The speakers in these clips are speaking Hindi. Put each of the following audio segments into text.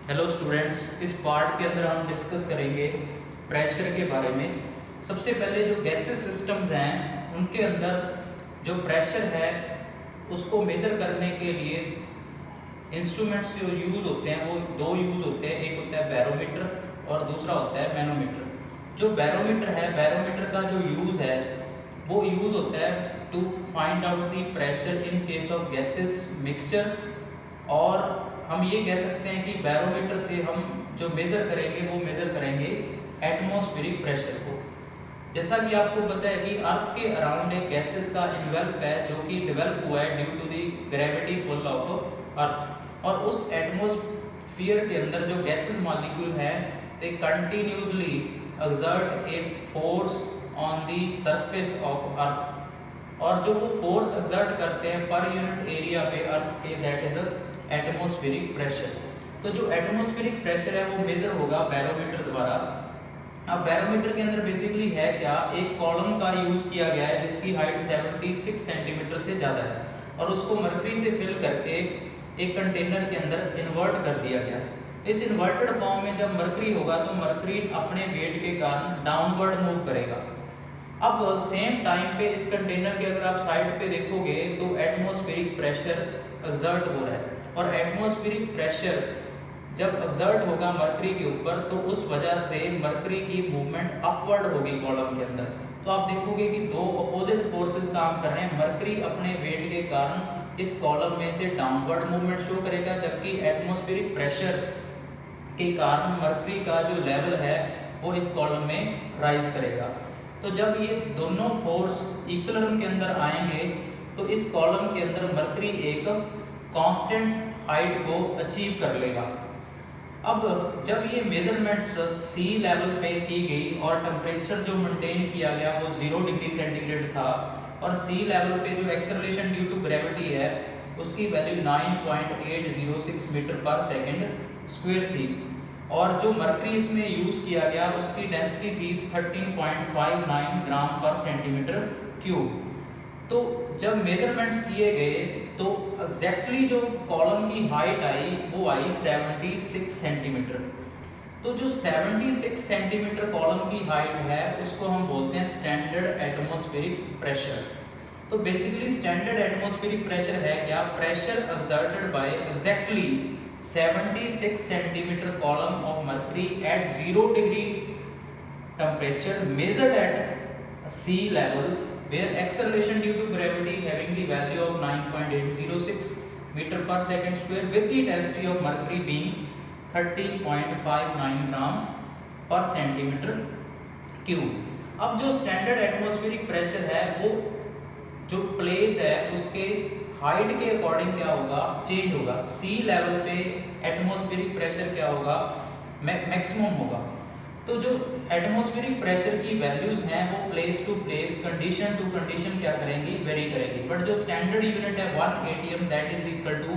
हेलो स्टूडेंट्स, इस पार्ट के अंदर हम डिस्कस करेंगे प्रेशर के बारे में। सबसे पहले जो गैसेस सिस्टम्स हैं उनके अंदर जो प्रेशर है उसको मेजर करने के लिए इंस्ट्रूमेंट्स जो यूज़ होते हैं वो दो यूज़ होते हैं। एक होता है बैरोमीटर और दूसरा होता है मैनोमीटर। जो बैरोमीटर है, बैरोमीटर का जो यूज़ है वो यूज़ होता है to find out the pressure in case of gases mixture. और हम ये कह सकते हैं कि बैरोमीटर से हम जो मेज़र करेंगे वो मेज़र करेंगे एटमॉस्फेरिक प्रेशर को। जैसा कि आपको पता है कि अर्थ के अराउंड एक गैसेस का इन्वेल्प है जो कि डेवलप हुआ है due to the gravity pull of earth. और उस एटमॉस्फेयर के अंदर जो गैसेस मॉलिक्यूल हैं they continuously exert a force on the surface of earth. और जो वो फोर्स एक्सर्ट करते हैं पर यूनिट एरिया पे अर्थ के, दैट इज एटमॉस्फेरिक प्रेशर। तो जो एटमॉस्फेरिक प्रेशर है वो मेजर होगा बैरोमीटर द्वारा। अब बैरोमीटर के अंदर बेसिकली है क्या, एक कॉलम का यूज किया गया है जिसकी हाइट 76 सेंटीमीटर से ज़्यादा है और उसको मरकरी से फिल करके एक कंटेनर के अंदर इन्वर्ट कर दिया गया। इस इन्वर्टेड फॉर्म में जब मरकरी होगा तो मरकरी अपने वेट के कारण डाउनवर्ड मूव करेगा। अब सेम टाइम पे इस कंटेनर के अगर आप साइड पे देखोगे तो एटमॉस्फेरिक प्रेशर एक्सर्ट हो रहा है और एटमॉस्फेरिक प्रेशर जब एक्सर्ट होगा मरकरी के ऊपर तो उस वजह से मरकरी की मूवमेंट अपवर्ड होगी कॉलम के अंदर। तो आप देखोगे कि दो अपोजिट फोर्सेस काम कर रहे हैं। मरकरी अपने वेट के कारण इस कॉलम में से डाउनवर्ड मूवमेंट शो करेगा, जबकि एटमॉस्फेरिक प्रेशर के कारण मरकरी का जो लेवल है वो इस कॉलम में राइज करेगा। तो जब ये दोनों फोर्स इक्विलिब्रियम के अंदर आएंगे तो इस कॉलम के अंदर मरकरी एक कांस्टेंट हाइट को अचीव कर लेगा। अब जब ये मेजरमेंट्स सी लेवल पे की गई और टेम्परेचर जो मेंटेन किया गया वो 0 डिग्री सेंटीग्रेड था और सी लेवल पे जो एक्सेलरेशन ड्यू टू ग्रेविटी है उसकी वैल्यू 9.806 मीटर पर सेकंड स्क्वायर थी और जो मरकरी इसमें यूज किया गया उसकी डेंसिटी थी 13.59 ग्राम पर सेंटीमीटर क्यूब। तो जब मेजरमेंट्स किए गए तो एग्जैक्टली जो कॉलम की हाइट आई वो आई 76 सेंटीमीटर। तो जो 76 सेंटीमीटर कॉलम की हाइट है उसको हम बोलते हैं स्टैंडर्ड एटमॉस्फेरिक प्रेशर। तो बेसिकली स्टैंडर्ड एटमॉस्फेरिक प्रेशर है क्या, pressure exerted by exactly 76 centimetre column of mercury at 0 degree temperature measured at sea level where acceleration due to gravity having the value of 9.806 meter per second square with the density of mercury being 13.59 gram per centimeter cube। अब जो स्टैंडर्ड एटमॉस्फेरिक प्रेशर है वो जो प्लेस है उसके हाइट के अकॉर्डिंग क्या होगा, चेंज होगा। सी लेवल पे एटमॉस्फेरिक प्रेशर क्या होगा, मैक्सिमम होगा। तो जो एटमॉस्फेरिक प्रेशर की वैल्यूज हैं वो place to place, condition to condition क्या करेंगी, वेरी करेंगी। बट जो स्टैंडर्ड यूनिट है 1 atm that is equal to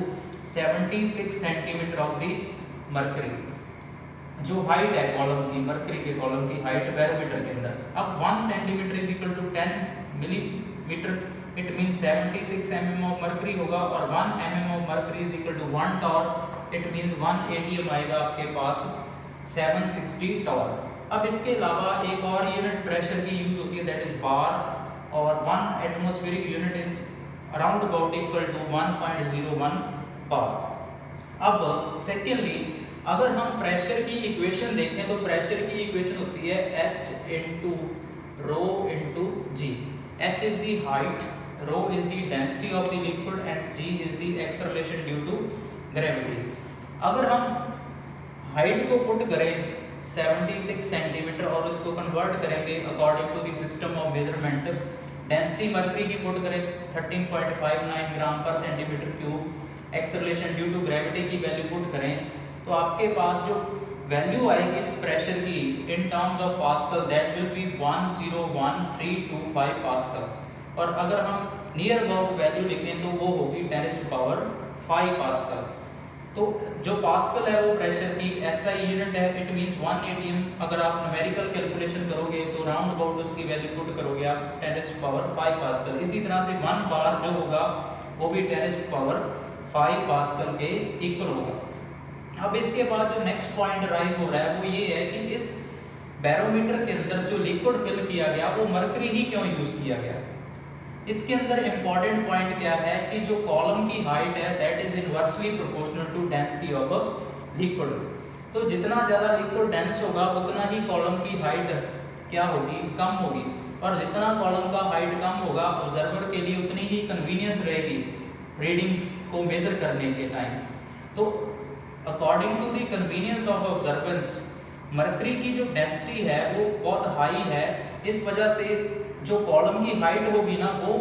76 centimetre of the mercury. जो हाइट है कॉलम की, मरकरी के कॉलम की हाइट बैरोमीटर के अंदर। अब 1 centimetre is equal to 10 millimetre, it means 76 mm of mercury होगा और 1 mm of mercury is equal to 1 torr, it means 1 atm आएगा आपके पास 760 टॉर। अब इसके अलावा एक और यूनिट प्रेशर की यूज होती है दैट इज बार और 1 atmospheric unit is around about equal to 1.01 bar. अब सेकेंडली अगर हम प्रेशर की इक्वेशन देखें तो प्रेशर की इक्वेशन होती है H into rho into G. H is the height, rho is the density of the liquid and G is the acceleration due to gravity. अगर हम हाइट को पुट करें 76 सेंटीमीटर और इसको कन्वर्ट करेंगे according to the system of measurement, density mercury की पुट करें 13.59 gram per centimetre cube, acceleration due to gravity की वैल्यू पुट करें तो आपके पास जो वैल्यू आएगी इस प्रेशर की इन terms of pascal that will B 101,325 pascal. और अगर हम नियर अबाउट वैल्यू लिखें तो वो होगी 10⁵ पास्कल। तो जो पास्कल है वो प्रेशर की SI यूनिट है, इट मींस 1 atm। अगर आप न्यूमेरिकल कैलकुलेशन करोगे तो राउंड अबाउट उसकी वैल्यू पुट करोगे आप 10⁵ पास्कल। इसी तरह से 1 बार जो होगा वो भी 10⁵ पास्कल के इक्वल होगा। अब इसके बाद जो नेक्स्ट पॉइंट राइज हो रहा है वो ये है कि इस बैरोमीटर के अंदर जो लिक्विड फिल किया गया वो मरकरी ही क्यों यूज किया गया। इसके अंदर इंपॉर्टेंट पॉइंट क्या है कि जो कॉलम की हाइट है that is inversely proportional to density of liquid. तो जितना ज्यादा लिक्विड डेंस होगा उतना ही कॉलम की हाइट क्या होगी, कम होगी, और जितना कॉलम का हाइट कम होगा ऑब्जर्वर के लिए उतनी ही कन्वीनियंस रहेगी रीडिंग्स को मेजर करने के टाइम। तो according to the convenience of observance mercury की जो डेंसिटी है वो बहुत हाई है, इस वजह से जो कॉलम की हाइट होगी ना वो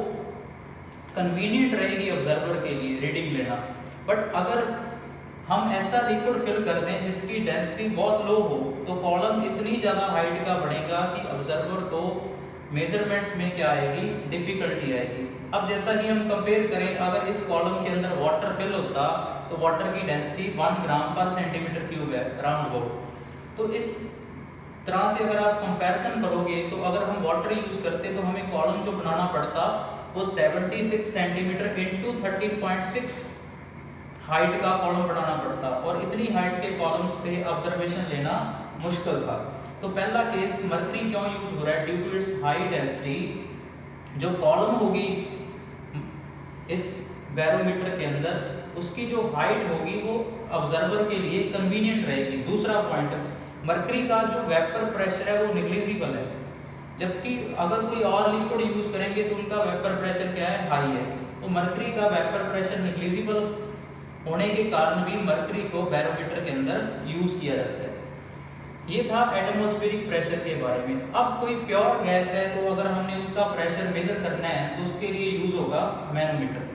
कन्वीनियंट रहेगी ऑब्जर्वर के लिए रीडिंग लेना। बट अगर हम ऐसा लिक्विड फिल कर दें जिसकी डेंसिटी बहुत लो हो तो कॉलम इतनी ज़्यादा हाइट का बढ़ेगा कि ऑब्जर्वर को मेजरमेंट्स में क्या आएगी, डिफिकल्टी आएगी। अब जैसा कि हम कंपेयर करें, अगर इस कॉलम के अंदर वाटर फिल होता तो वाटर की डेंसिटी 1 ग्राम पर सेंटीमीटर क्यूब है राउंड अबाउट। तो इस तरह से अगर आप कंपैरिजन करोगे तो अगर हम वाटर यूज करते तो हमें कॉलम जो बनाना पड़ता वो 76 सेंटीमीटर इंटू 13.6 हाइट का कॉलम बनाना पड़ता, और इतनी हाइट के कॉलम से ऑब्जर्वेशन लेना मुश्किल था। तो पहला केस मरकरी क्यों यूज हो रहा है, due to its high density जो कॉलम होगी इस बैरोमीटर के अंदर उसकी जो हाइट होगी वो ऑब्जर्वर के लिए कन्वीनियंट रहेगी। दूसरा पॉइंट, मरकरी का जो वेपर प्रेशर है वो निग्लिजिबल है, जबकि अगर कोई और लिक्विड यूज करेंगे तो उनका वेपर प्रेशर क्या है, हाई है। तो मरकरी का वेपर प्रेशर निग्लिजिबल होने के कारण भी मरकरी को बैरोमीटर के अंदर यूज किया जाता है। ये था एटमॉस्फेरिक प्रेशर के बारे में। अब कोई प्योर गैस है तो अगर हमने उसका प्रेशर मेजर करना है तो उसके लिए यूज होगा मैनोमीटर।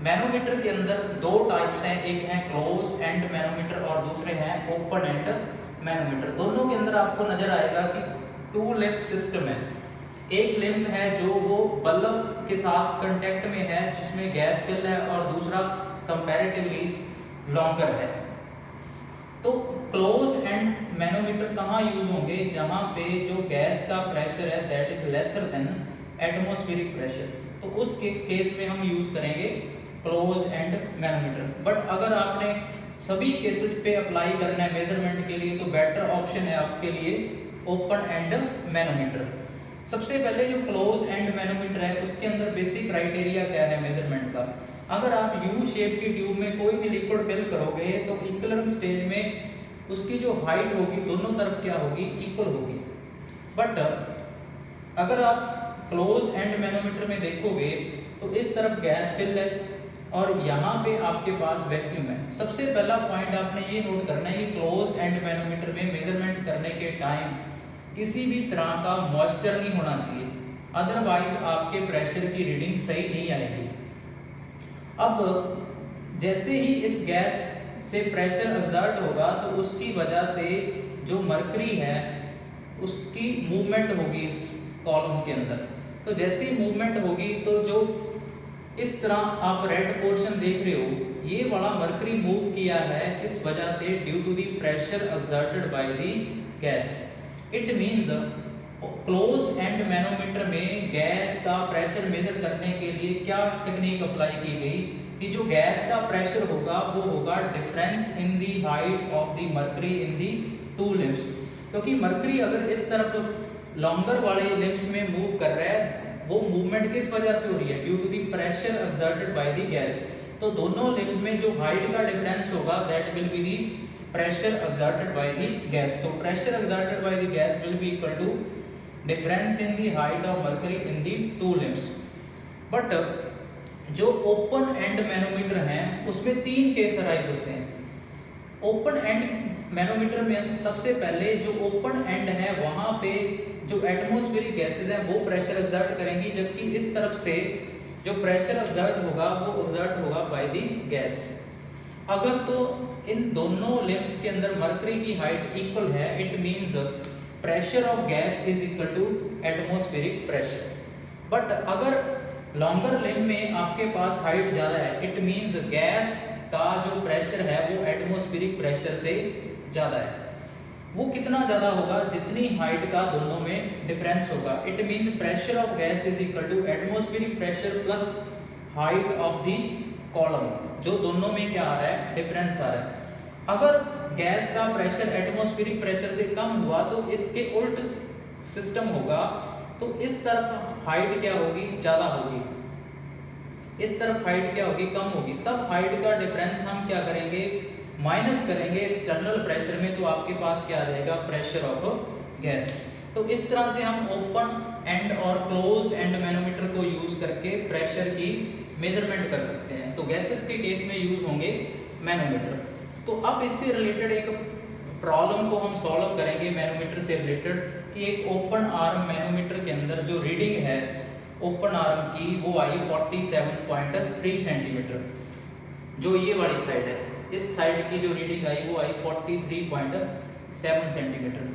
मैनोमीटर के अंदर दो टाइप्स हैं, एक है क्लोज एंड मैनोमीटर और दूसरे हैं ओपन एंड मैनोमीटर। दोनों के अंदर आपको नजर आएगा कि 2 लिंब सिस्टम है। एक लिंब है जो वो बल्ब के साथ कांटेक्ट में है जिसमें गैस फिल है, और दूसरा कंपैरेटिवली लॉन्गर है। तो क्लोज्ड एंड मैनोमीटर कहाँ यूज होंगे, जहां पे जो गैस का प्रेशर है that is lesser than atmospheric pressure, तो उस केस में हम यूज करेंगे क्लोज्ड एंड मैनोमीटर। बट अगर आपने सभी केसेस पे अप्लाई करना है मेजरमेंट के लिए तो बेटर ऑप्शन है आपके लिए ओपन एंड मैनोमीटर। सबसे पहले जो क्लोज एंड मैनोमीटर है उसके अंदर बेसिक क्राइटेरिया क्या है मेजरमेंट का। अगर आप यू शेप की ट्यूब में कोई भी लिक्विड फिल करोगे तो इक्विलिब्रियम स्टेज में उसकी जो हाइट होगी दोनों तरफ क्या होगी, इक्वल होगी। बट अगर आप क्लोज एंड मैनोमीटर में देखोगे तो इस तरफ गैस फिल है और यहाँ पे आपके पास वैक्यूम है। सबसे पहला पॉइंट आपने ये नोट करना है कि क्लोज एंड मैनोमीटर में मेजरमेंट करने के टाइम किसी भी तरह का मॉइस्चर नहीं होना चाहिए, अदरवाइज आपके प्रेशर की रीडिंग सही नहीं आएगी। अब जैसे ही इस गैस से प्रेशर एक्सर्ट होगा तो उसकी वजह से जो मरकरी है उसकी मूवमेंट होगी इस कॉलम के अंदर। तो जैसी मूवमेंट होगी तो जो इस तरह आप रेड पोर्शन देख रहे हो, ये वाला मरकरी मूव किया है किस वजह से, due to the pressure exerted by the gas. It means closed end manometer में गैस का प्रेशर मेजर करने के लिए क्या टेक्निक अप्लाई की गई कि जो गैस का प्रेशर होगा वो होगा difference in the height of the mercury in the 2 limbs. क्योंकि मरकरी अगर इस तरफ लॉन्गर वाले लिम्स में मूव कर रहा है वो मूवमेंट किस वजह से हो रही है, due to the pressure exerted by the gas. तो दोनों लिम्स में जो हाइट का डिफरेंस होगा that will be the pressure exerted by the gas. तो pressure exerted by the gas will be equal to difference in the height of mercury in the 2 limbs. But जो ओपन एंड मैनोमीटर है उसमें 3 केस अराइज होते हैं। ओपन एंड मैनोमीटर में सबसे पहले जो ओपन एंड है वहां पे जो एटमॉस्फेरिक गैसेस हैं वो प्रेशर एक्सर्ट करेंगी, जबकि इस तरफ से जो प्रेशर एक्सर्ट होगा वो एक्सर्ट होगा बाय द गैस। अगर तो इन दोनों लिम्स के अंदर मरकरी की हाइट इक्वल है, it means pressure of gas is equal to atmospheric pressure. But अगर लॉन्गर लिम्ब में आपके पास हाइट ज्यादा है, इट मींस गैस का जो प्रेशर है वो एटमॉस्फेरिक प्रेशर से ज्यादा है। वो कितना ज्यादा होगा, जितनी हाइट का दोनों में डिफरेंस होगा। It means pressure of gas is equal to atmospheric pressure plus height of the column, जो दोनों में क्या आ रहा है, डिफरेंस आ रहा है। अगर गैस का प्रेशर एटमॉस्फेरिक प्रेशर से कम हुआ तो इसके उल्ट सिस्टम होगा, तो इस तरफ हाइट क्या होगी, ज्यादा होगी, इस तरफ हाइट क्या होगी, कम होगी। तब हाइट का डिफरेंस हम क्या करेंगे, माइनस करेंगे एक्सटर्नल प्रेशर में, तो आपके पास क्या आ जाएगा, प्रेशर ऑफ गैस। तो इस तरह से हम ओपन एंड और क्लोज्ड एंड मैनोमीटर को यूज करके प्रेशर की मेजरमेंट कर सकते हैं। तो गैसेस के केस में यूज होंगे मैनोमीटर। तो अब इससे रिलेटेड एक प्रॉब्लम को हम सॉल्व करेंगे मैनोमीटर से रिलेटेड, कि एक ओपन आर्म मैनोमीटर के अंदर जो रीडिंग है ओपन आर्म की वो आई 47.3 सेंटीमीटर, जो ये वाली साइड है, इस साइड की जो रीडिंग आई वो आई 43.7 सेंटीमीटर,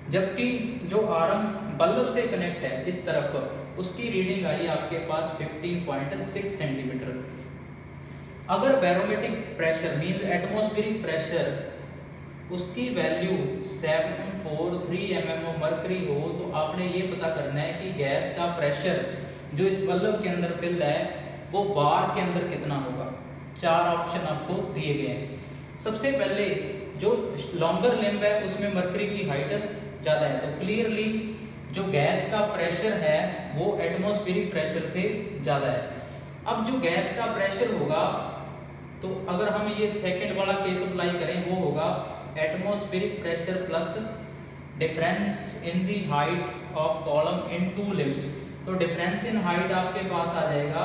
जबकि जो आर्म बल्ब से कनेक्ट है इस तरफ उसकी रीडिंग आई आपके पास 15.6 सेंटीमीटर। अगर barometric pressure means atmospheric pressure उसकी वैल्यू 743 mm ऑफ मर्करी हो, तो आपने ये पता करना है कि गैस का प्रेशर जो इस बल्ब के अंदर फिल है वो बार के अंदर कितना होगा। 4 ऑप्शन आपको दिए गए हैं। सबसे पहले जो लॉन्गर लिम्ब है उसमें मर्करी की हाइट ज्यादा है, तो क्लियरली जो गैस का प्रेशर है वो एटमॉस्फेरिक प्रेशर से ज्यादा है। अब जो गैस का प्रेशर होगा, तो अगर हम ये सेकंड वाला केस अप्लाई करें वो होगा atmospheric pressure plus difference in the height of column in two limbs. तो डिफरेंस इन हाइट आपके पास आ जाएगा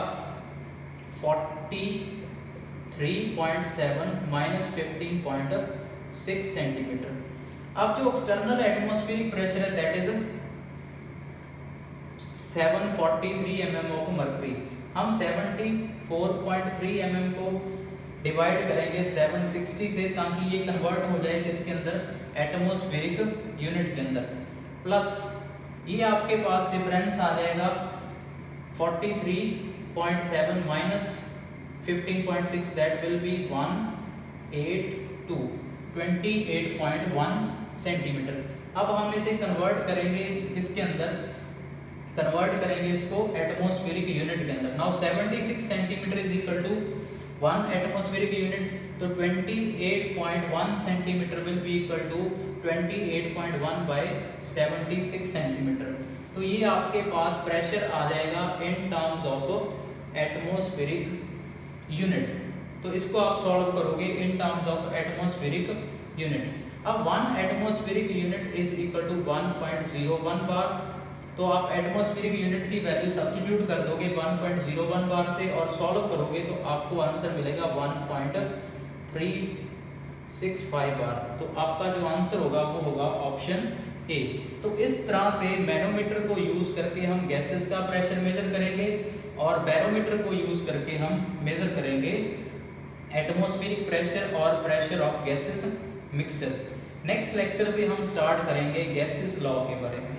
43.7 माइनस 15.6 सेंटीमीटर। अब जो एक्सटर्नल एटमॉस्फेरिक प्रेशर है that is 743 mm of mercury. हम 74.3 mm को डिवाइड करेंगे 760 से, ताकि ये कन्वर्ट हो जाए किसके अंदर, एटमॉस्फेरिक यूनिट के अंदर, प्लस ये आपके पास डिफरेंस आ जाएगा 43.7 minus 15.6 that will B 28.1 centimetre. अब हम इसे कन्वर्ट करेंगे किसके अंदर, कन्वर्ट करेंगे इसको एटमॉस्फेरिक यूनिट के अंदर। Now 76 centimetre is equal to 1 atmospheric unit, तो 28.1 centimetre will be equal to 28.1 by 76 centimetre. तो ये आपके पास प्रेशर आ जाएगा in terms of atmospheric unit. तो इसको आप सॉल्व करोगे in terms of atmospheric unit. अब 1 atmospheric unit is equal to 1.01 bar, तो आप एटमॉस्फेरिक यूनिट की वैल्यू सब्स्टिट्यूट कर दोगे 1.01 बार से और सॉल्व करोगे तो आपको आंसर मिलेगा 1.365 बार। तो आपका जो आंसर होगा वो होगा ऑप्शन ए। तो इस तरह से मैनोमीटर को यूज करके हम गैसेस का प्रेशर मेजर करेंगे और बैरोमीटर को यूज करके हम मेजर करेंगे एटमॉस्फेरिक प्रेशर और pressure of gases mixture. Next lecture से हम स्टार्ट करेंगे गैसेस लॉ के बारे में।